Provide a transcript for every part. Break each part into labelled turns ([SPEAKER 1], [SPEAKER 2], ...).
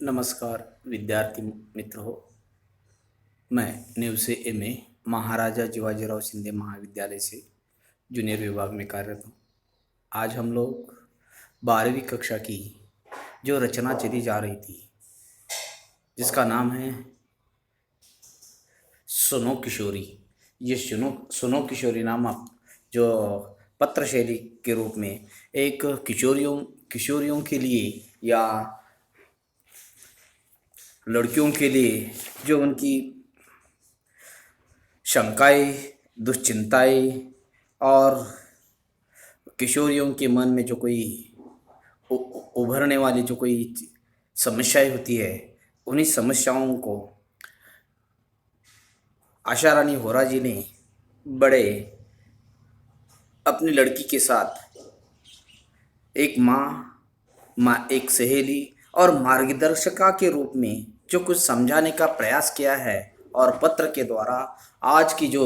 [SPEAKER 1] नमस्कार विद्यार्थी मित्र हो। मैं न्यू से एमए महाराजा शिवाजीराव शिंदे महाविद्यालय से जूनियर विभाग में कार्यरत हूँ। आज हम लोग 12वीं कक्षा की जो रचना चली जा रही थी जिसका नाम है सुनो किशोरी। ये सुनो सुनो किशोरी नामक जो पत्र शैली के रूप में एक किशोरियों के लिए या लड़कियों के लिए जो उनकी शंकाएं, दुश्चिंताएं और किशोरियों के मन में जो कोई उभरने वाली जो कोई समस्याएं होती है, उन्हीं समस्याओं को आशा रानी होरा जी ने बड़े अपनी लड़की के साथ एक माँ, एक सहेली और मार्गदर्शिका के रूप में जो कुछ समझाने का प्रयास किया है और पत्र के द्वारा आज की जो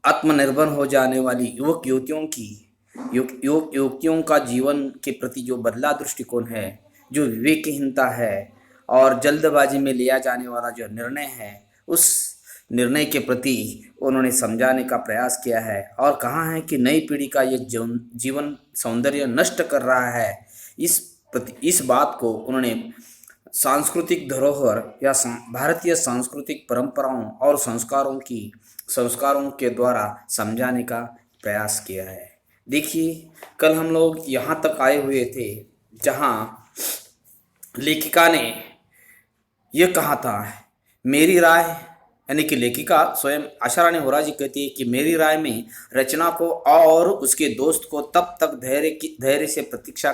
[SPEAKER 1] आत्मनिर्भर हो जाने वाली युवतियों का जीवन के प्रति जो बदला दृष्टिकोण है, जो विवेकहीनता है और जल्दबाजी में लिया जाने वाला जो निर्णय है, उस निर्णय के प्रति उन्होंने समझाने का प्रयास किया है और कहा है कि नई पीढ़ी का ये जीवन सौंदर्य नष्ट कर रहा है। इस बात को उन्होंने सांस्कृतिक धरोहर या भारतीय सांस्कृतिक परंपराओं और संस्कारों के द्वारा समझाने का प्रयास किया है। देखिए, कल हम लोग यहाँ तक आए हुए थे जहाँ लेखिका ने यह कहा था, मेरी राय, यानी कि लेखिका स्वयं आशा रानी होरा जी कहती है कि मेरी राय में रचना को और उसके दोस्त को तब तक धैर्य से प्रतीक्षा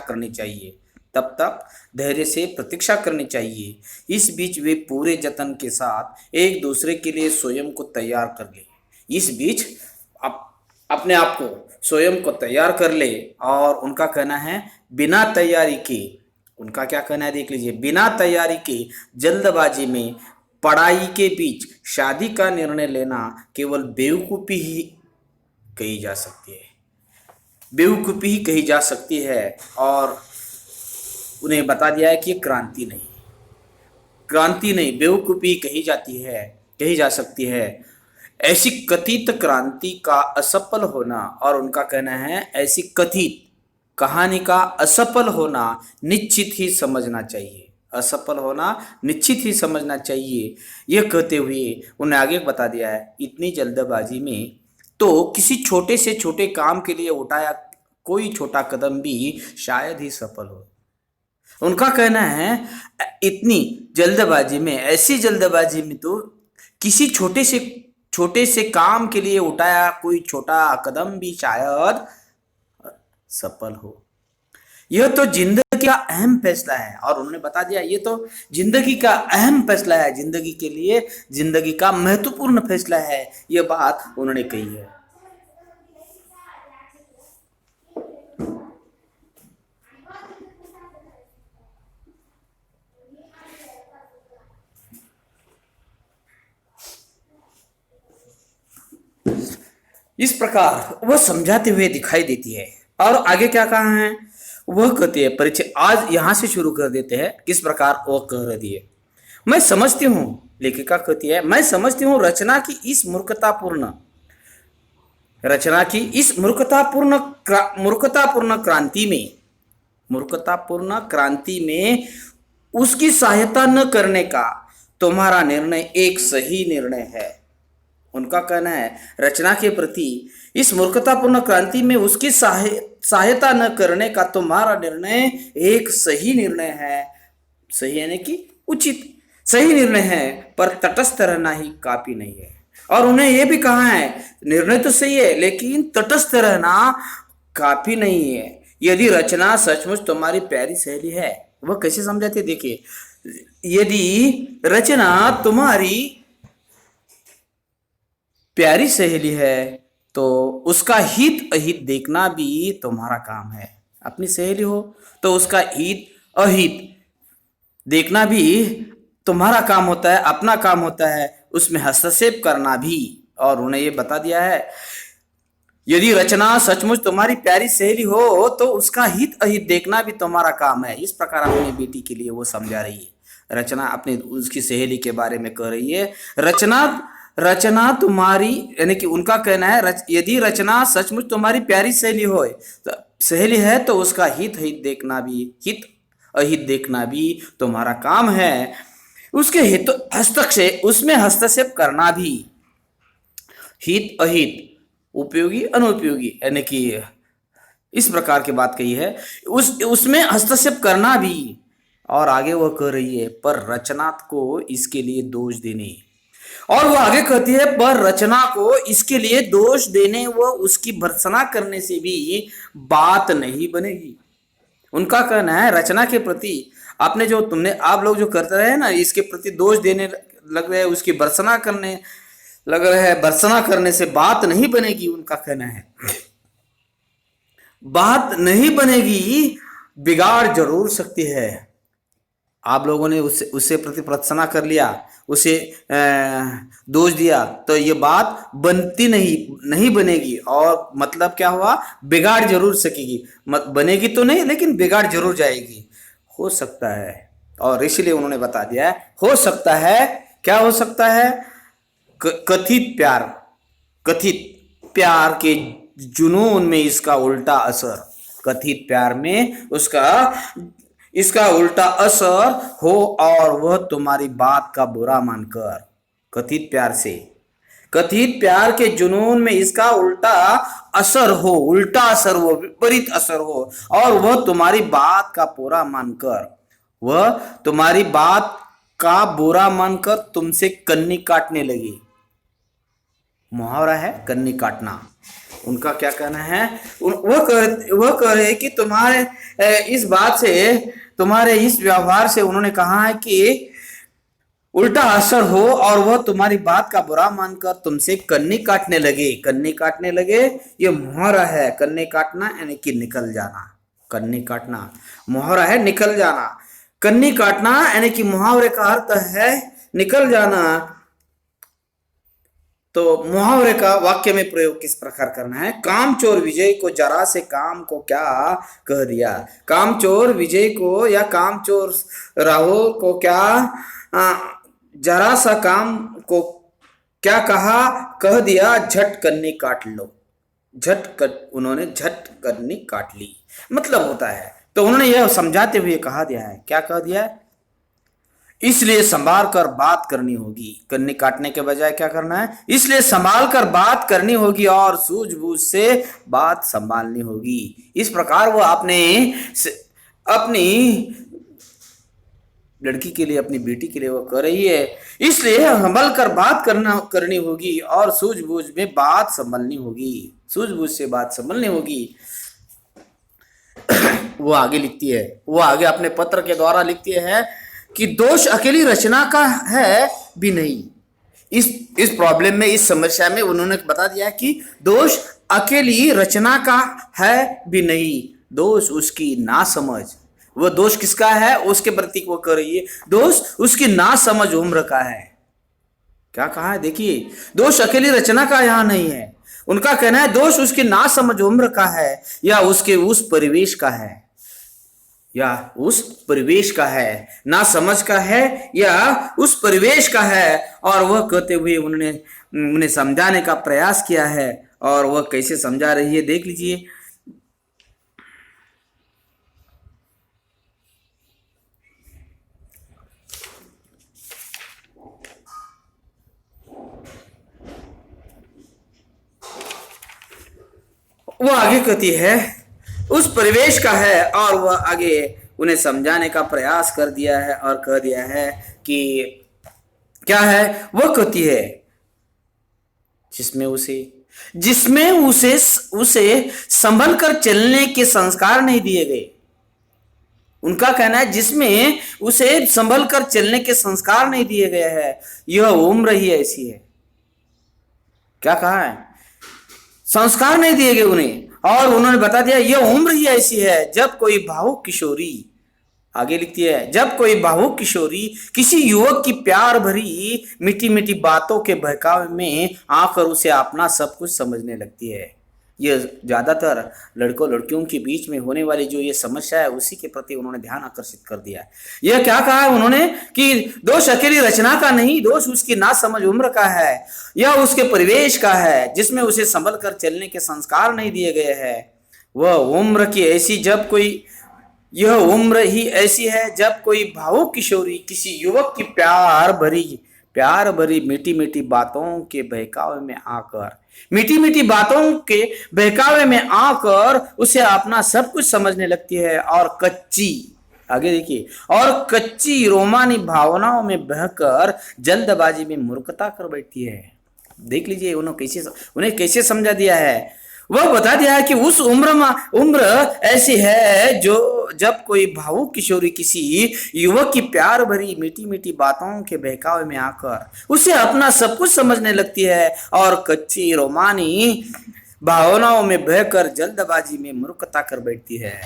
[SPEAKER 1] करनी चाहिए। इस बीच वे पूरे जतन के साथ एक दूसरे के लिए स्वयं को तैयार कर ले। इस बीच अपने आप को स्वयं को तैयार कर ले। और उनका कहना है बिना तैयारी के, उनका क्या कहना है देख लीजिए, बिना तैयारी के जल्दबाजी में पढ़ाई के बीच शादी का निर्णय लेना केवल बेवकूफ़ी ही कही जा सकती है। और उन्हें बता दिया है कि क्रांति नहीं बेवकूफ़ी कही जा सकती है। ऐसी कथित क्रांति का असफल होना, और उनका कहना है ऐसी कथित कहानी का असफल होना निश्चित ही समझना चाहिए। यह कहते हुए उन्हें आगे बता दिया है, इतनी जल्दबाजी में तो किसी छोटे से छोटे काम के लिए उठाया कोई छोटा कदम भी शायद ही सफल हो। उनका कहना है ऐसी जल्दबाजी में तो किसी छोटे से काम के लिए उठाया कोई छोटा कदम भी शायद सफल हो। यह तो जिंदगी का अहम फैसला है। और उन्होंने बता दिया ये तो जिंदगी का अहम फैसला है, जिंदगी के लिए जिंदगी का महत्वपूर्ण फैसला है। यह बात उन्होंने कही है। इस प्रकार वह समझाते हुए दिखाई देती है। और आगे क्या कहा है वह कहती है, परिचय आज यहां से शुरू कर देते हैं। किस प्रकार वह कह रही है, मैं समझती हूँ, लेखिका कहती है, मैं समझती हूँ रचना की इस मूर्खतापूर्ण क्रांति में उसकी सहायता न करने का तुम्हारा निर्णय एक सही निर्णय है। उनका कहना है रचना के प्रति इस मूर्खतापूर्ण क्रांति में उसकी सहायता न करने का तुम्हारा निर्णय एक सही निर्णय है। सही यानी कि उचित सही निर्णय है, पर तटस्थ रहना ही काफी नहीं है। और उन्हें यह भी कहा है निर्णय तो सही है लेकिन तटस्थ रहना काफी नहीं है। यदि रचना सचमुच तुम्हारी प्यारी सहेली है, वह कैसे समझाते देखिए, यदि रचना तुम्हारी प्यारी सहेली है तो उसका हित अहित देखना भी तुम्हारा काम है। अपनी सहेली हो तो उसका हित अहित देखना भी तुम्हारा काम होता है, अपना काम होता है, उसमें हस्तक्षेप करना भी। और उन्हें ये बता दिया है यदि रचना सचमुच तुम्हारी प्यारी सहेली हो तो उसका हित अहित देखना भी तुम्हारा काम है। इस प्रकार अपनी बेटी के लिए वो समझा रही है। रचना अपनी उसकी सहेली के बारे में कह रही है। रचना रचना तुम्हारी, यानी कि उनका कहना है यदि रचना सचमुच तुम्हारी प्यारी सहेली हो तो सहेली है तो उसका हित अहित देखना भी, हित अहित देखना भी तुम्हारा काम है। उसके हित हस्तक्षेप, उसमें हस्तक्षेप करना भी, हित अहित, उपयोगी अनुपयोगी, यानी कि इस प्रकार की बात कही है, उसमें हस्तक्षेप करना भी। और आगे वह कह रही है पर रचना को इसके लिए दोष देने, और वो आगे कहती है पर रचना को इसके लिए दोष देने व उसकी भर्त्सना करने से भी बात नहीं बनेगी। उनका कहना है रचना के प्रति आपने जो आप लोग जो करते रहे ना, इसके प्रति दोष देने लग रहे हैं, उसकी भर्त्सना करने लग रहे हैं, भर्त्सना करने से बात नहीं बनेगी। उनका कहना है बात नहीं बनेगी, बिगाड़ जरूर सकती है। आप लोगों ने उससे प्रति भर्त्सना कर लिया, उसे दोष दिया, तो ये बात बनती नहीं बनेगी। और मतलब क्या हुआ, बिगाड़ जरूर सकेगी, बनेगी तो नहीं लेकिन बिगाड़ जरूर जाएगी, हो सकता है। और इसलिए उन्होंने बता दिया है हो सकता है, क्या हो सकता है, कथित प्यार के जुनून में इसका उल्टा असर, कथित प्यार में इसका उल्टा असर हो और वह तुम्हारी बात का बुरा मानकर, कथित प्यार के जुनून में इसका उल्टा असर हो, विपरीत असर हो, और वह तुम्हारी बात का बुरा मानकर तुमसे कन्नी काटने लगी। मुहावरा है कन्नी काटना। उनका क्या कहना है, वह कह रहे कि तुम्हारे इस बात से, तुम्हारे इस व्यवहार से उन्होंने कहा है कि उल्टा असर हो और वह तुम्हारी बात का बुरा मानकर तुमसे कन्नी काटने लगे। ये मुहावरा है, कन्नी काटना यानी कि निकल जाना। कन्नी काटना मुहावरा है, निकल जाना। कन्नी काटना यानी कि मुहावरे का अर्थ है निकल जाना। तो मुहावरे का वाक्य में प्रयोग किस प्रकार करना है, कामचोर विजय को जरा से काम को क्या कह दिया। कामचोर विजय को या कामचोर राहुल को क्या जरा सा काम को क्या कह दिया, झट कन्नी काट लो। उन्होंने झट कन्नी काट ली मतलब होता है। तो उन्होंने यह समझाते हुए कहा दिया है, क्या कह दिया है, इसलिए संभाल कर बात करनी होगी। कन्नी काटने के बजाय क्या करना है, इसलिए संभाल कर बात करनी होगी और सूझबूझ से बात संभालनी होगी। इस प्रकार वो अपनी लड़की के लिए, अपनी बेटी के लिए वो कर रही है। इसलिए संभल कर बात करनी होगी और सूझबूझ में बात संभालनी होगी, सूझबूझ से बात संभालनी होगी। वो आगे लिखती है, वो आगे अपने पत्र के द्वारा लिखती है कि दोष अकेली रचना का है भी नहीं। इस प्रॉब्लम में, इस समस्या में उन्होंने बता दिया कि दोष अकेली रचना का है भी नहीं, दोष उसकी नासमझ। वो दोष किसका है, उसके प्रति वो कर रही है, दोष उसकी नासमझ उम्र का है। क्या कहा है देखिए, दोष अकेली रचना का यहां नहीं है। उनका कहना है दोष उसकी नासमझ उम्र का है, या उसके उस परिवेश का है, ना समझ का है या उस परिवेश का है। और वह कहते हुए उन्हें समझाने का प्रयास किया है। और वह कैसे समझा रही है देख लीजिए। वह आगे कहती है उस परिवेश का है, और वह आगे उन्हें समझाने का प्रयास कर दिया है और कह दिया है कि क्या है। वह कहती है जिसमें उसे संभल कर चलने के संस्कार नहीं दिए गए। उनका कहना है जिसमें उसे संभल कर चलने के संस्कार नहीं दिए गए हैं, यह उम्र ही ऐसी है। क्या कहा है, संस्कार नहीं दिए गए उन्हें, और उन्होंने बता दिया यह उम्र ही ऐसी है जब कोई भावुक किशोरी, आगे लिखती है, जब कोई भावुक किशोरी किसी युवक की प्यार भरी मीठी मीठी बातों के बहकावे में आकर उसे अपना सब कुछ समझने लगती है। ये ज्यादातर लड़कों लड़कियों के बीच में होने वाली जो ये समस्या है उसी के प्रति उन्होंने ध्यान आकर्षित कर दिया है। यह क्या कहा है उन्होंने कि दोष अकेली रचना का नहीं, दोष उसकी नासमझ उम्र का है या उसके परिवेश का है जिसमें उसे संभल कर चलने के संस्कार नहीं दिए गए हैं। वह उम्र की ऐसी जब कोई यह उम्र ही ऐसी है जब कोई भावुक किशोरी किसी युवक की प्यार भरी मीठी मीठी बातों के बहकावे में आकर उसे अपना सब कुछ समझने लगती है और कच्ची रोमानी भावनाओं में बहकर जल्दबाजी में मूर्खता कर बैठती है। देख लीजिए उन्हें कैसे समझा दिया है। वह बता दिया है कि उस उम्र ऐसी है जो जब कोई भावुक किशोरी किसी युवक की प्यार भरी मीठी मीठी बातों के बहकावे में आकर उसे अपना सब कुछ समझने लगती है और कच्ची रोमानी भावनाओं में बहकर जल्दबाजी में मूर्खता कर बैठती है।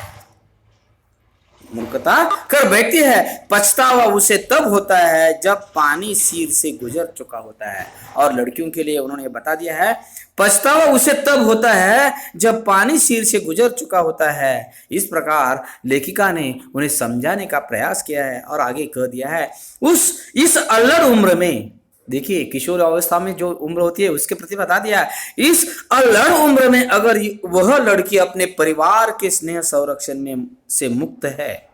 [SPEAKER 1] पछतावा उसे तब होता है जब पानी सिर से गुजर चुका होता है। और लड़कियों के लिए उन्होंने बता दिया है, पछतावा उसे तब होता है जब पानी सिर से गुजर चुका होता है। इस प्रकार लेखिका ने उन्हें समझाने का प्रयास किया है और आगे कह दिया है, इस अल्लड़ उम्र में, देखिए किशोर अवस्था में जो उम्र होती है उसके प्रति बता दिया, इस अल्लड़ उम्र में अगर वह लड़की अपने परिवार के स्नेह संरक्षण में से मुक्त है,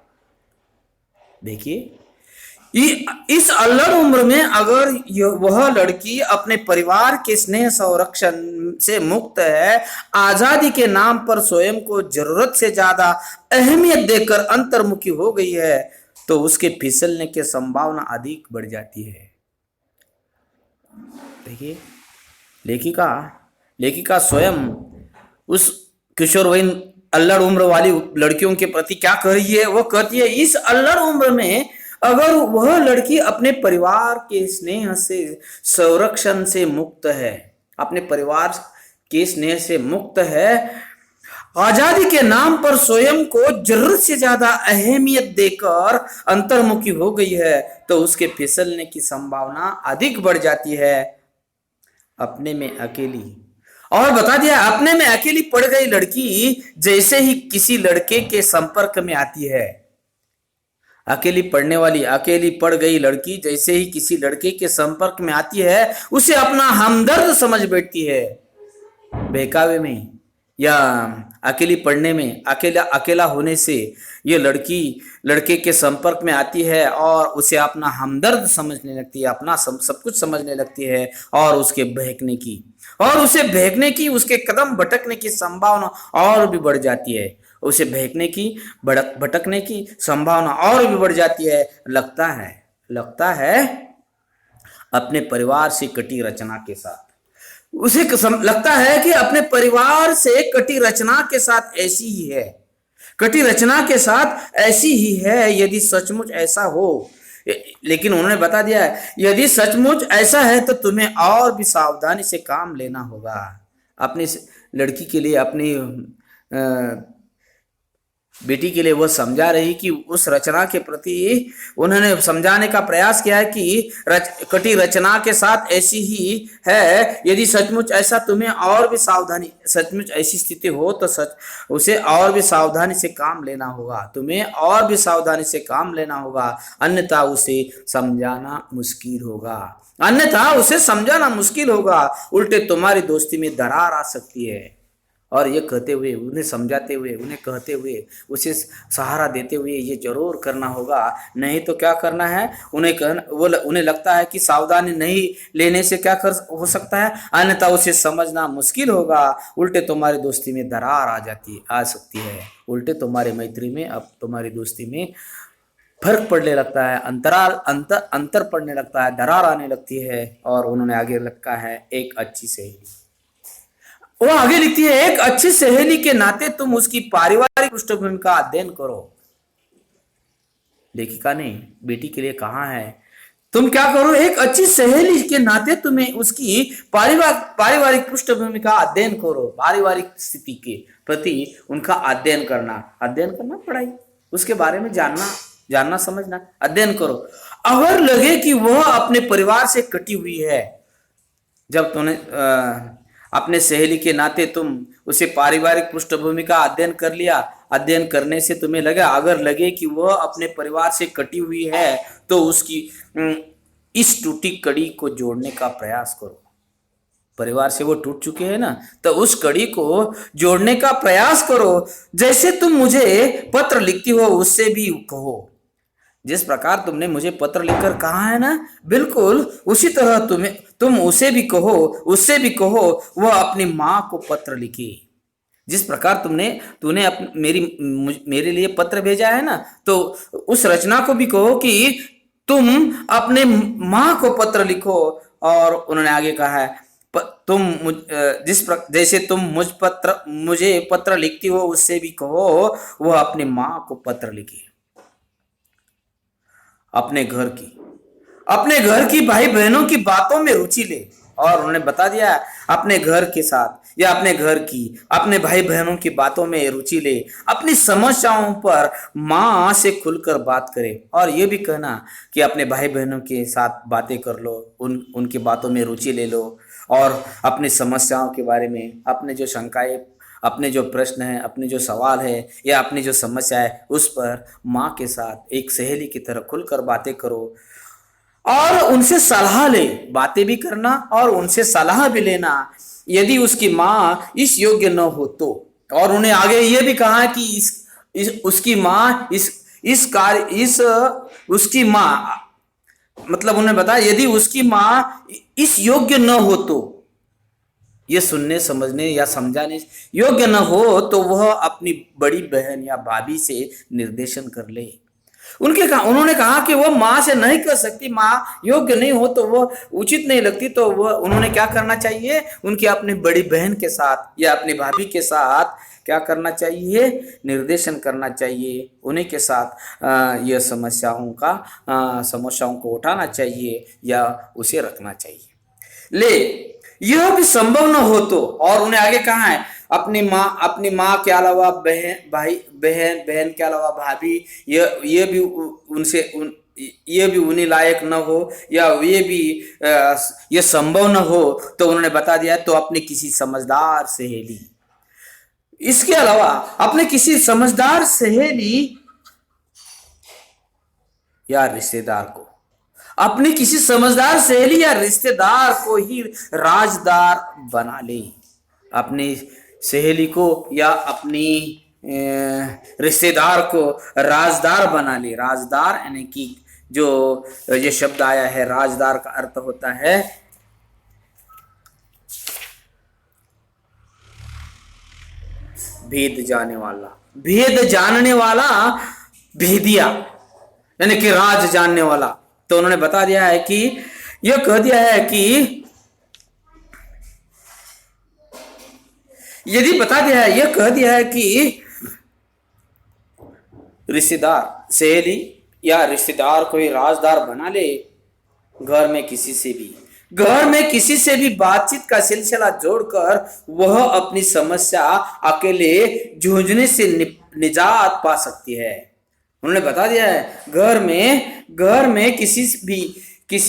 [SPEAKER 1] देखिए इस अल्लड़ उम्र में अगर वह लड़की अपने परिवार के स्नेह संरक्षण से मुक्त है, आजादी के नाम पर स्वयं को जरूरत से ज्यादा अहमियत देकर अंतर्मुखी हो गई है, तो उसके फिसलने की संभावना अधिक बढ़ जाती है। देखिए लेखिका स्वयं उस किशोरवयीन अल्लड़ उम्र वाली लड़कियों के प्रति क्या कह रही है। वो कहती है, इस अल्लड़ उम्र में अगर वह लड़की अपने परिवार के स्नेह से संरक्षण से मुक्त है, अपने परिवार के स्नेह से मुक्त है, आजादी के नाम पर स्वयं को जरूरत से ज्यादा अहमियत देकर अंतर्मुखी हो गई है, तो उसके फिसलने की संभावना अधिक बढ़ जाती है। अपने में अकेली, और बता दिया, अपने में अकेली पड़ गई लड़की जैसे ही किसी लड़के के संपर्क में आती है, अकेली पड़ गई लड़की जैसे ही किसी लड़के के संपर्क में आती है, उसे अपना हमदर्द समझ बैठती है। बहकावे में या अकेली पढ़ने में, अकेला होने से ये लड़के के संपर्क में आती है और उसे अपना हमदर्द समझने लगती है, अपना सब कुछ समझने लगती है और उसे बहकने की उसके कदम भटकने की संभावना और भी बढ़ जाती है। उसे भटकने की संभावना और भी बढ़ जाती है। लगता है अपने परिवार से कटी रचना के साथ, उसे लगता है कि अपने परिवार से कटी रचना के साथ ऐसी ही है यदि सचमुच ऐसा हो। लेकिन उन्होंने बता दिया है, यदि सचमुच ऐसा है तो तुम्हें और भी सावधानी से काम लेना होगा। अपनी लड़की के लिए, अपनी बेटी के लिए वो समझा रही कि उस रचना के प्रति उन्होंने समझाने का प्रयास किया है कि कटी रचना के साथ ऐसी ही है, यदि सचमुच ऐसा तुम्हें और भी सावधानी, सचमुच ऐसी स्थिति हो तो उसे और भी सावधानी से काम लेना होगा, तुम्हें और भी सावधानी से काम लेना होगा, अन्यथा उसे समझाना मुश्किल होगा, उल्टे तुम्हारी दोस्ती में दरार आ सकती है। और ये कहते हुए, उन्हें समझाते हुए, उन्हें कहते हुए, उसे सहारा देते हुए ये जरूर करना होगा, नहीं तो क्या करना है, उन्हें लगता है कि सावधानी नहीं लेने से क्या हो सकता है, अन्यथा उसे समझना मुश्किल होगा, उल्टे तुम्हारी दोस्ती में दरार आ सकती है, उल्टे तुम्हारी मैत्री में, अब तुम्हारी दोस्ती में फर्क पड़ने लगता है, अंतर पड़ने लगता है, दरार आने लगती है। और उन्होंने आगे लिखा है, एक अच्छी सहेली, वो आगे लिखती है, एक अच्छी सहेली के नाते तुम उसकी पारिवारिक पृष्ठभूमि का अध्ययन करो। लेखिका ने बेटी के लिए कहा है, तुम क्या करो, एक अच्छी सहेली के नाते तुम्हें उसकी पारिवारिक पृष्ठभूमि का अध्ययन करो, पारिवारिक स्थिति के प्रति उनका अध्ययन करना पढ़ाई, उसके बारे में जानना समझना, अध्ययन करो। अगर लगे कि वह अपने परिवार से कटी हुई है, जब अपने सहेली के नाते तुम उसे पारिवारिक पृष्ठभूमि का अध्ययन कर लिया। अध्ययन करने से तुम्हें लगा, अगर लगे कि वह अपने परिवार से कटी हुई है तो उसकी इस टूटी कड़ी को जोड़ने का प्रयास करो। परिवार से वो टूट चुके हैं ना, तो उस कड़ी को जोड़ने का प्रयास करो। जैसे तुम मुझे पत्र लिखती हो उससे भी कहो। जिस प्रकार तुमने मुझे पत्र लिखकर कहा है ना, बिल्कुल उसी तरह तुम उसे भी कहो, उससे भी कहो वह अपनी माँ को पत्र लिखे। जिस प्रकार तूने मेरे लिए पत्र भेजा है ना, तो उस रचना को भी कहो कि तुम अपने माँ को पत्र लिखो। और उन्होंने आगे कहा है, जैसे तुम मुझे पत्र लिखती हो उससे भी कहो वह अपनी माँ को पत्र लिखे। अपने घर की भाई बहनों की बातों में रुचि ले। और उन्होंने बता दिया, अपने घर के साथ या अपने भाई बहनों की बातों में रुचि ले। अपनी समस्याओं पर माँ से खुलकर बात करे। और ये भी कहना कि अपने भाई बहनों के साथ बातें कर लो, उनकी बातों में रुचि ले लो। और अपनी समस्याओं के बारे में, अपने जो शंकाएं, अपने जो प्रश्न है, अपने जो सवाल है या अपनी जो समस्या है, उस पर माँ के साथ एक सहेली की तरह खुलकर बातें करो और उनसे सलाह ले। बातें भी करना और उनसे सलाह भी लेना, यदि उसकी माँ इस योग्य न हो तो। और उन्हें आगे ये भी कहा कि उसकी माँ मतलब उन्हें बताया, यदि उसकी माँ इस योग्य न हो तो, ये सुनने समझने या समझाने योग्य न हो तो वह अपनी बड़ी बहन या भाभी से निर्देशन कर ले। उन्होंने कहा कि वह माँ से नहीं कर सकती, माँ योग्य नहीं हो तो वह उचित नहीं लगती, तो वह उन्होंने क्या करना चाहिए, उनकी अपनी बड़ी बहन के साथ या अपनी भाभी के साथ क्या करना चाहिए, निर्देशन करना चाहिए। उन्हीं के साथ यह समस्याओं को उठाना चाहिए या उसे रखना चाहिए। ले यह भी संभव न हो तो, और उन्हें आगे कहा है, अपनी माँ के अलावा बहन के अलावा भाभी, ये भी उन्हीं लायक न हो या ये संभव न हो तो उन्होंने बता दिया तो अपनी किसी समझदार सहेली, इसके अलावा अपने किसी समझदार सहेली या रिश्तेदार को, अपनी किसी समझदार सहेली या रिश्तेदार को ही राजदार बना ले। अपनी सहेली को या अपनी रिश्तेदार को राजदार बना ले। राजदार यानी कि जो ये शब्द आया है, राजदार का अर्थ होता है भेद जानने वाला, भेदिया यानी कि राज जानने वाला। तो उन्होंने बता दिया है कि यह कह दिया है कि यह कह दिया है कि रिश्तेदार, सहेली या रिश्तेदार को ही राजदार बना ले। घर में किसी से भी बातचीत का सिलसिला जोड़कर वह अपनी समस्या अकेले जूझने से निजात पा सकती है। उन्होंने बता दिया है, घर में किसी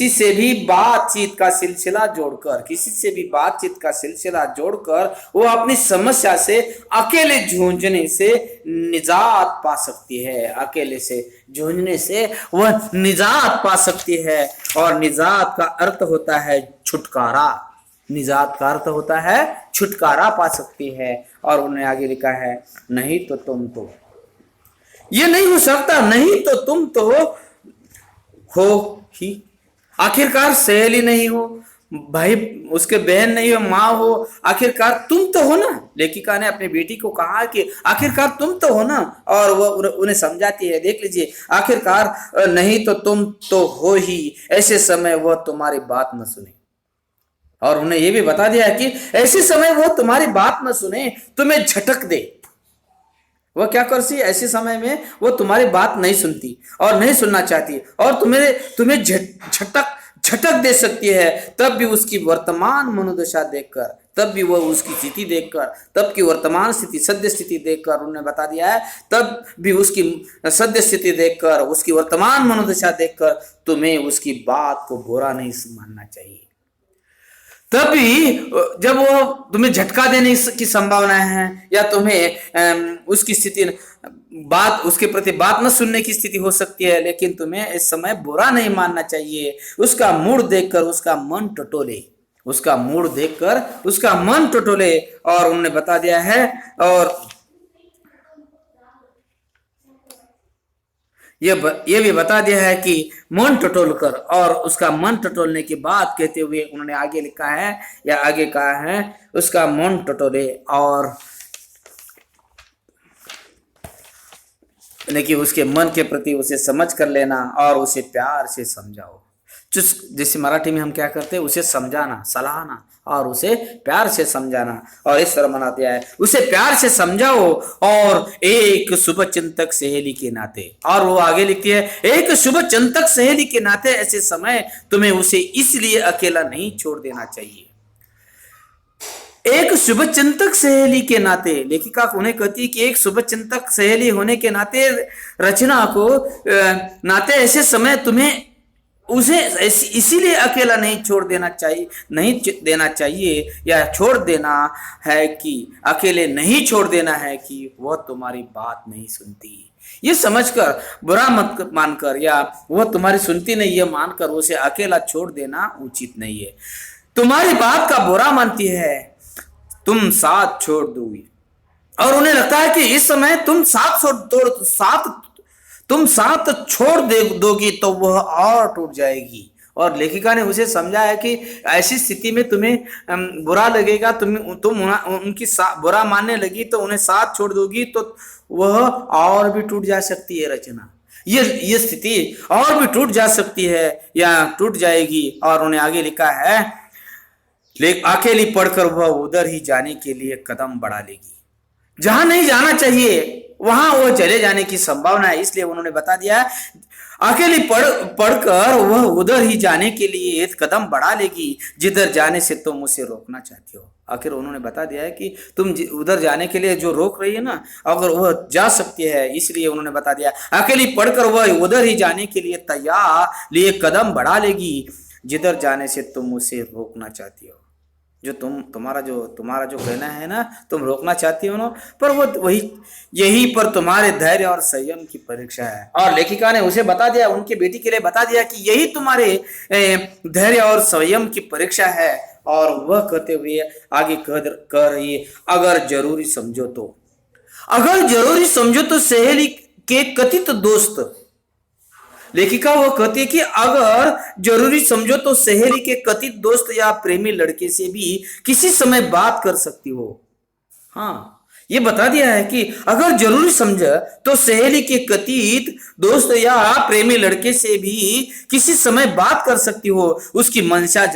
[SPEAKER 1] से भी बातचीत का सिलसिला जोड़कर वो अपनी समस्या से अकेले जूझने से निजात पा सकती है। अकेले से जूझने से वह निजात पा सकती है। और निजात का अर्थ होता है छुटकारा पा सकती है। और उन्होंने आगे लिखा है, नहीं तो तुम तो, ये नहीं हो सकता, नहीं तो तुम तो हो ही। आखिरकार सहेली नहीं हो, भाई उसके बहन नहीं हो, माँ हो, आखिरकार तुम तो हो ना। लेखिका ने अपनी बेटी को कहा कि आखिरकार तुम तो हो ना। और वो उन्हें समझाती है, देख लीजिए, आखिरकार नहीं तो तुम तो हो ही। ऐसे समय वह तुम्हारी बात न सुने। और उन्हें यह भी बता दिया है कि ऐसे समय वह तुम्हारी बात न सुने, तुम्हें झटक दे। वह क्या करती है, ऐसे समय में वो तुम्हारी बात नहीं सुनती और नहीं सुनना चाहती और तुम्हें झटक दे सकती है। तब भी उसकी वर्तमान मनोदशा देखकर, तब भी वह उसकी स्थिति देखकर, तब की वर्तमान स्थिति, सद्य स्थिति देखकर, उन्होंने बता दिया है, तब भी उसकी सद्य स्थिति देखकर, उसकी वर्तमान मनोदशा देखकर तुम्हें उसकी बात को बुरा नहीं मानना चाहिए। तभी जब वो तुम्हें झटका देने की संभावना है या तुम्हें उसकी स्थिति बात उसके प्रति बात न सुनने की स्थिति हो सकती है, लेकिन तुम्हें इस समय बुरा नहीं मानना चाहिए। उसका मूड देखकर उसका मन टटोले, उसका मूड देखकर उसका मन टटोले। और उन्होंने बता दिया है, और ये भी बता दिया है कि मन टटोल कर, और उसका मन टटोलने की बात कहते हुए उन्होंने आगे लिखा है या आगे कहा है, उसका मन टटोले और यानी कि उसके मन के प्रति उसे समझ कर लेना और उसे प्यार से समझाओ। जैसे मराठी में हम क्या करते हैं, उसे समझाना, सलाहना और उसे प्यार से समझाना। और इस तरह मनाते हैं, उसे प्यार से समझाओ और एक शुभ चिंतक सहेली के नाते। और वो आगे लिखती है, एक शुभ चिंतक सहेली के नाते ऐसे समय तुम्हें उसे इसलिए अकेला नहीं छोड़ देना चाहिए। एक शुभ चिंतक सहेली के नाते, लेखिका उन्हें कहती है कि एक शुभ चिंतक सहेली होने के नाते रचना को नाते ऐसे समय तुम्हें उसे इसीलिए अकेला नहीं छोड़ देना चाहिए, नहीं देना चाहिए या छोड़ देना है कि अकेले नहीं छोड़ देना है कि वह तुम्हारी बात नहीं सुनती। ये समझकर, बुरा मत मानकर या वह तुम्हारी सुनती नहीं ये मानकर उसे अकेला छोड़ देना उचित नहीं है। तुम्हारी बात का बुरा मानती है, तुम साथ छोड़ दोगी और उन्हें लगता है कि इस समय तुम साथ छोड़ दोगी तो वह और टूट जाएगी। और लेखिका ने उसे समझा है कि ऐसी स्थिति में तुम्हें बुरा लगेगा, तुम उनकी बुरा मानने लगी तो उन्हें साथ छोड़ दोगी तो वह और भी टूट जा सकती है रचना। ये स्थिति और भी टूट जा सकती है या टूट जाएगी। और उन्हें आगे लिखा है, अकेली पढ़कर वह उधर ही जाने के लिए कदम बढ़ा लेगी। जहां नहीं जाना चाहिए वहां वो चले जाने की संभावना है। इसलिए उन्होंने बता दिया, अकेली पढ़कर वह उधर ही जाने के लिए एक कदम बढ़ा लेगी जिधर जाने से तुम उसे रोकना चाहती हो। आखिर उन्होंने बता दिया है कि तुम उधर जाने के लिए जो रोक रही है ना, अगर वह जा सकती है, इसलिए उन्होंने बता दिया अकेली पढ़कर वह उधर ही जाने के लिए कदम बढ़ा लेगी जिधर जाने से तुम उसे रोकना चाहती हो। जो तुम्हारा जो कहना है ना, तुम रोकना चाहती हो ना, पर वो यही पर तुम्हारे धैर्य और संयम की परीक्षा है। और लेखिका ने उसे बता दिया, उनकी बेटी के लिए बता दिया कि यही तुम्हारे धैर्य और संयम की परीक्षा है। और वह कहते हुए आगे कह रही है, अगर जरूरी समझो तो सहेली के कथित दोस्त। लेखिका वो कहती है कि अगर जरूरी समझो तो सहेली के कथित दोस्त या प्रेमी लड़के से भी किसी समय बात कर सकती हो। हाँ, ये बता दिया है कि अगर जरूरी समझे तो सहेली के कथित दोस्त या प्रेमी लड़के से भी किसी समय बात कर सकती हो। उसकी मंशा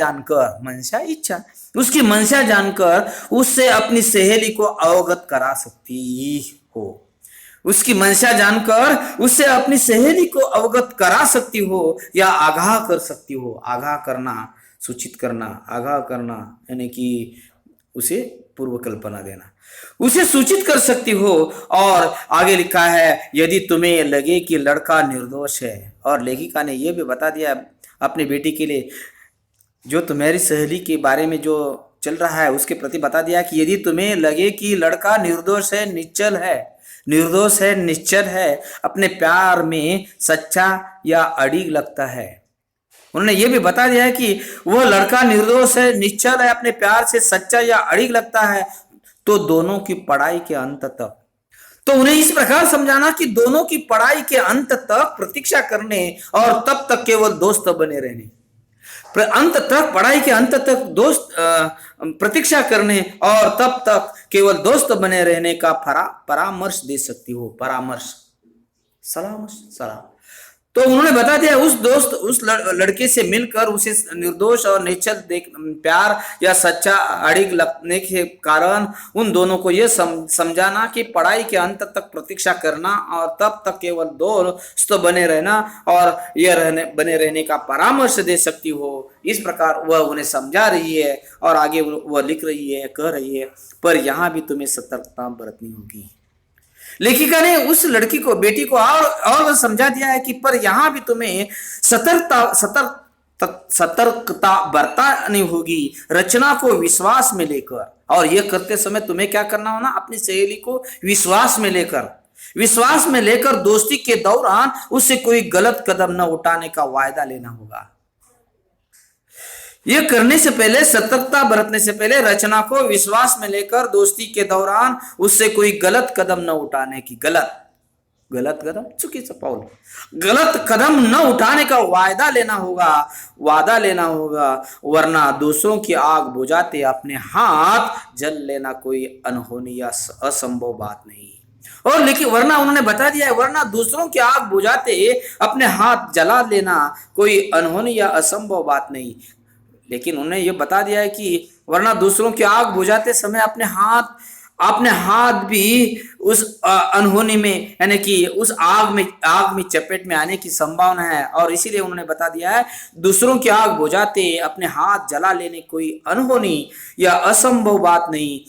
[SPEAKER 1] जानकर उससे अपनी सहेली को अवगत करा सकती हो। उसकी मंशा जानकर उससे अपनी सहेली को अवगत करा सकती हो या आगाह कर सकती हो। आगाह करना, सूचित करना, आगाह करना यानी कि उसे पूर्व कल्पना देना, उसे सूचित कर सकती हो। और आगे लिखा है, यदि तुम्हें लगे कि लड़का निर्दोष है। और लेखिका ने यह भी बता दिया अपनी बेटी के लिए, जो तुम्हारी सहेली के बारे में जो चल रहा है उसके प्रति बता दिया कि यदि तुम्हें लगे कि लड़का निर्दोष है, निश्चल है, अपने प्यार में सच्चा या अड़िग लगता है। उन्होंने ये भी बता दिया है कि वह लड़का निर्दोष है, निश्चल है, अपने प्यार से सच्चा या अड़िग लगता है, तो दोनों की पढ़ाई के अंत तक, तो उन्हें इस प्रकार समझाना कि दोनों की पढ़ाई के अंत तक प्रतीक्षा करने और तब तक केवल दोस्त बने रहने, अंत तक पढ़ाई के अंत तक दोस्त प्रतीक्षा करने और तब तक केवल दोस्त बने रहने का परामर्श दे सकती हो। सलाह। तो उन्होंने बता दिया, उस लड़के से मिलकर उसे निर्दोष और निश्चल प्यार या सच्चा अड़िग लगने के कारण उन दोनों को यह समझाना कि पढ़ाई के अंत तक प्रतीक्षा करना और तब तक केवल दोस्त बने रहना और बने रहने का परामर्श दे सकती हो। इस प्रकार वह उन्हें समझा रही है और आगे वह लिख रही है, कह रही है, पर यहाँ भी तुम्हें सतर्कता बरतनी होगी। लेखिका ने उस लड़की को, बेटी को और समझा दिया है कि पर यहां भी तुम्हें सतर्कता बरतनी होगी, रचना को विश्वास में लेकर। और यह करते समय तुम्हें क्या करना होना, अपनी सहेली को विश्वास में लेकर दोस्ती के दौरान उससे कोई गलत कदम न उठाने का वायदा लेना होगा। यह करने से पहले, सतर्कता बरतने से पहले रचना को विश्वास में लेकर दोस्ती के दौरान उससे कोई गलत कदम न उठाने की, गलत कदम, चुकीचं पाऊल, गलत कदम न उठाने का वादा लेना होगा, वरना दूसरों की आग बुझाते अपने हाथ जल लेना कोई अनहोनी या असंभव बात नहीं। और लेकिन वरना उन्होंने बता दिया है, वरना दूसरों की आग बुझाते अपने हाथ जला लेना कोई अनहोनी या असंभव बात नहीं। लेकिन उन्हें यह बता दिया है कि वरना दूसरों की आग बुझाते समय अपने हाथ भी उस अनहोनी में, यानी कि उस आग में चपेट में आने की संभावना है। और इसीलिए उन्होंने बता दिया है, दूसरों की आग बुझाते अपने हाथ जला लेने कोई अनहोनी या असंभव बात नहीं,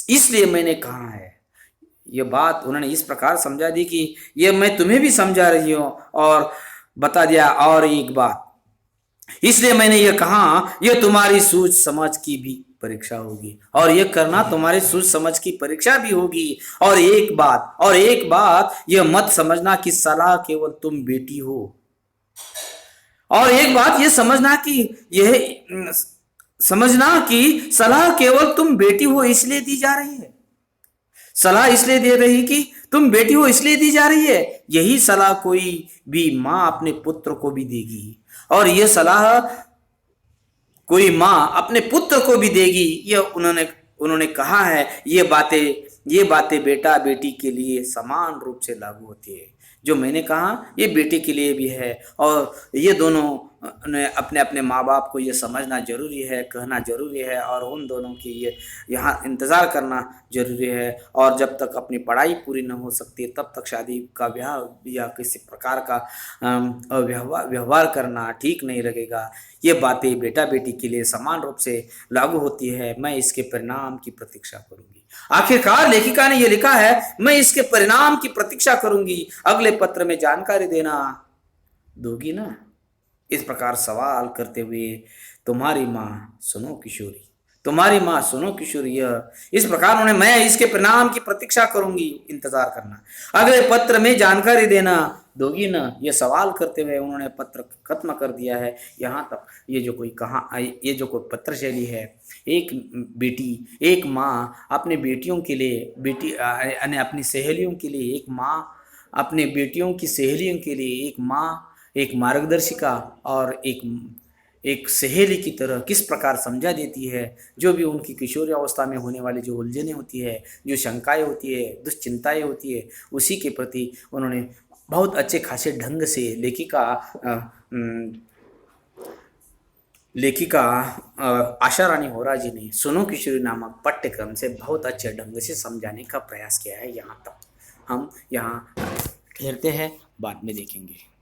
[SPEAKER 1] इसलिए मैंने कहा है। ये बात उन्होंने इस प्रकार समझा दी कि ये मैं तुम्हें भी समझा रही हूं, और बता दिया और एक बात, इसलिए मैंने ये कहा, यह तुम्हारी सूझ समझ की भी परीक्षा होगी, और यह करना तुम्हारी सूझ समझ की परीक्षा भी होगी। और एक बात यह मत समझना कि सलाह केवल तुम बेटी हो, और एक बात यह समझना कि सलाह केवल तुम बेटी हो इसलिए दी जा रही है। सलाह इसलिए दे रही कि तुम बेटी हो इसलिए दी जा रही है। यही सलाह कोई भी माँ अपने पुत्र को भी देगी, और यह सलाह कोई माँ अपने पुत्र को भी देगी। यह उन्होंने कहा है, ये बातें बेटा बेटी के लिए समान रूप से लागू होती है। जो मैंने कहा ये बेटे के लिए भी है, और ये दोनों ने अपने अपने माँ बाप को ये समझना जरूरी है, कहना जरूरी है, और उन दोनों की ये यहाँ इंतज़ार करना जरूरी है। और जब तक अपनी पढ़ाई पूरी न हो सकती तब तक शादी का ब्याह या किसी प्रकार का व्यवहार करना ठीक नहीं लगेगा। ये बातें बेटा बेटी के लिए समान रूप से लागू होती है। मैं इसके परिणाम की प्रतीक्षा करूंगी। आखिरकार लेखिका ने यह लिखा है, मैं इसके परिणाम की प्रतीक्षा करूंगी, अगले पत्र में जानकारी दोगी ना। इस प्रकार सवाल करते हुए तुम्हारी माँ सुनो किशोरी, इस प्रकार उन्होंने, मैं इसके परिणाम की प्रतीक्षा करूंगी, इंतजार करना, अगले पत्र में जानकारी दोगी ना। ये सवाल करते हुए उन्होंने पत्र खत्म कर दिया है। यहाँ तक ये जो कोई पत्र शैली है, एक बेटी, एक माँ अपने बेटियों के लिए, अपनी सहेलियों के लिए एक माँ, अपने बेटियों की सहेलियों के लिए एक माँ, एक मार्गदर्शिका और एक सहेली की तरह किस प्रकार समझा देती है। जो भी उनकी किशोरी अवस्था में होने वाली जो उलझनें होती है, जो शंकाएं होती है, दुश्चिंताएं होती है, उसी के प्रति उन्होंने बहुत अच्छे खासे ढंग से लेखिका आशा रानी होरा जी ने सुनो किशोरी नामक पाठ्यक्रम से बहुत अच्छे ढंग से समझाने का प्रयास किया है। यहाँ तक हम यहाँ ठहरते हैं, बाद में देखेंगे।